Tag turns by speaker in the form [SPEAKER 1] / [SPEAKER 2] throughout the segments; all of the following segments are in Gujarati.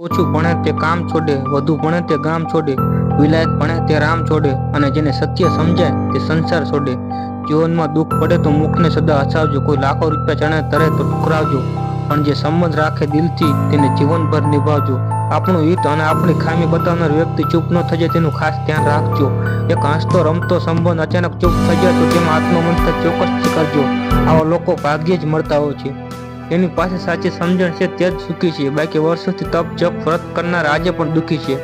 [SPEAKER 1] ઓછું ભણે તે કામ છોડે, વધુ ભણે તે ગામ છોડે, વિલાયત ભણે તે રામ છોડે, અને જેને સત્ય સમજાય તે સંસાર છોડે. જીવનમાં દુઃખ પડે તો મુખને સદા હસાવજો, કોઈ લાખો રૂપિયા ચણે તરે તો ઠુકરાવજો, પણ જે સંબંધ રાખે દિલથી તેને જીવનભર નિભાવજો. આપણું હિત અને આપણી ખામી બતાવનાર વ્યક્તિ ચૂપ ન થઈ જાય તેનું ખાસ ધ્યાન રાખજો. એક હસતો રમતો સંબંધ અચાનક ચૂપ થઈ જાય તો તેમાં આત્મમંથન ચોક્કસથી કરજો. આવા લોકો ભાગ્યે જ મળતા હોય છે. તેની પાસે સાચી સમજણ છે તે જ સુખી છે, બાકી વર્ષોથી તપ જપ વ્રત કરનાર આજે પણ દુઃખી છે.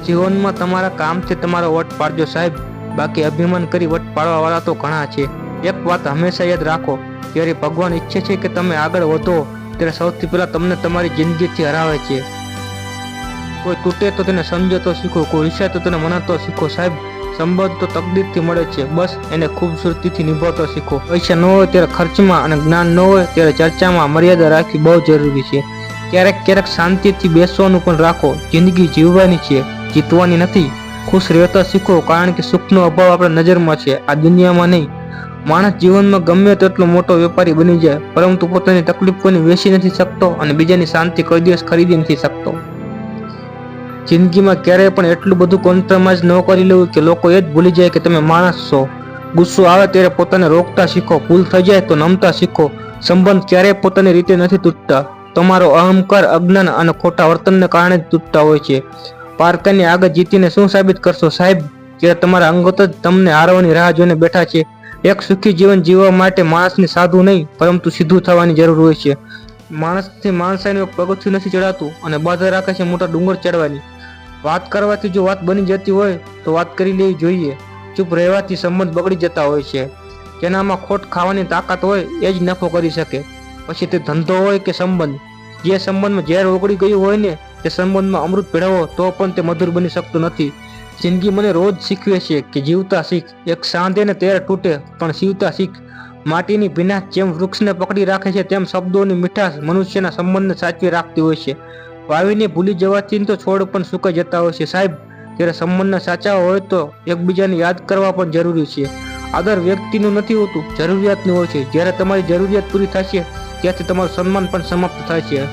[SPEAKER 1] જીવનમાં તમારા કામથી તમારો વટ પાડજો સાહેબ, બાકી અભિમાન કરી વટ પાડવા વાળા તો ઘણા છે. એક વાત હંમેશા યાદ રાખો, જ્યારે ભગવાન ઈચ્છે છે કે તમે આગળ વધો ત્યારે સૌથી પહેલા તમને તમારી જિંદગીથી હરાવે છે. કોઈ તૂટે તો તેને સમજો તો શીખો, કોઈ ઈચ્છે તો તેને મનાતો શીખો સાહેબ. સંબંધ તો તકદીરથી મળે છે, બસ એને ખૂબસૂરતીથી નિભાવતો શીખો. પૈસા ન હોય ત્યારે ખર્ચમાં અને જ્ઞાન ન હોય ત્યારે ચર્ચામાં મર્યાદા રાખવી બહુ જરૂરી છે. ક્યારેક ક્યારેક શાંતિથી બેસવાનું પણ રાખો. જિંદગી જીવવાની છે, જીતવાની નથી. ખુશ રહેતા શીખો, કારણ કે સુખનો અભાવ આપણા નજરમાં છે, આ દુનિયામાં નહીં. માણસ જીવનમાં ગમે તેટલો મોટો વેપારી બની જાય, પરંતુ પોતાની તકલીફ કોઈને વેચી નથી શકતો અને બીજાની શાંતિ કોઈ દિવસ ખરીદી નથી શકતો. જિંદગીમાં ક્યારેય પણ એટલું બધું કોમ્પ્રોમાઇઝ ન કરી લેવું કે લોકો એ જ ભૂલી જાય કે તમે માણસ છો. ગુસ્સો આવે ત્યારે પોતાને રોકતા શીખો, ભૂલ થઈ જાય તો નમતા શીખો. સંબંધ ક્યારેય પોતાની રીતે નથી તૂટતા, તમારો અહંકાર, અજ્ઞાન અને ખોટા વર્તનને કારણે જ તૂટતા હોય છે. પારકાની આગળ જીતીને શું સાબિત કરશો સાહેબ, જ્યારે તમારા અંગત જ તમને હારવાની રાહ જોઈને બેઠા છે. એક સુખી જીવન જીવવા માટે માણસને સાધુ નહીં પરંતુ સીધું થવાની જરૂર હોય છે. માણસથી માણસાઈનું એક પગથિયું નથી ચડાતું અને બાધા રાખે છે મોટા ડુંગર ચડવાની. વાત કરવાથી જો વાત બની જતી હોય તો વાત કરી લેવી જોઈએ. ચૂપ રહેવાથી સંબંધ બગડી જતા હોય છે. જેનામાં ખોટ ખાવાની તાકાત હોય એ જ નફો કરી શકે, પછી તે ધંધો હોય કે સંબંધ. જે સંબંધમાં ઝેર ઓગળી ગયું હોય ને તે સંબંધમાં અમૃત ભેળવો તો પણ તે મધુર બની શકતું નથી. જિંદગી મને રોજ શીખવે છે કે જીવતા શીખ. એક સાંધે ને ત્યારે તૂટે પણ સીવતા શીખ. માટીની ભીનાશ જેમ વૃક્ષને પકડી રાખે છે તેમ શબ્દોની મીઠાશ મનુષ્યના સંબંધને સાચવી રાખતી હોય છે. વાવીને ભૂલી જવાથી તો છોડ પણ સુકાઈ જતા હોય છે સાહેબ. જ્યારે સંબંધના સાચા હોય તો એકબીજાને યાદ કરવા પણ જરૂરી છે. આદર વ્યક્તિનું નથી હોતું, જરૂરિયાતનું હોય છે. જ્યારે તમારી જરૂરિયાત પૂરી થશે ત્યાંથી તમારું સન્માન પણ સમાપ્ત થાય છે.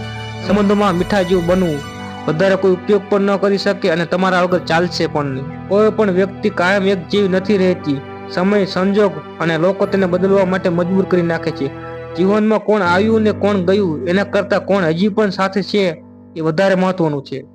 [SPEAKER 1] સંબંધોમાં મીઠા જેવું બનવું, વધારે કોઈ ઉપયોગ પણ ન કરી શકે અને તમારા વગર ચાલશે પણ નહીં. કોઈ પણ વ્યક્તિ કાયમ એક જેવી નથી રહેતી. સમય, સંજોગ અને લોકો તેને બદલવા માટે મજબૂર કરી નાખે છે. જીવનમાં કોણ આવ્યું ને કોણ ગયું એના કરતાં કોણ હજી પણ સાથે છે એ વધારે મહત્વનું છે.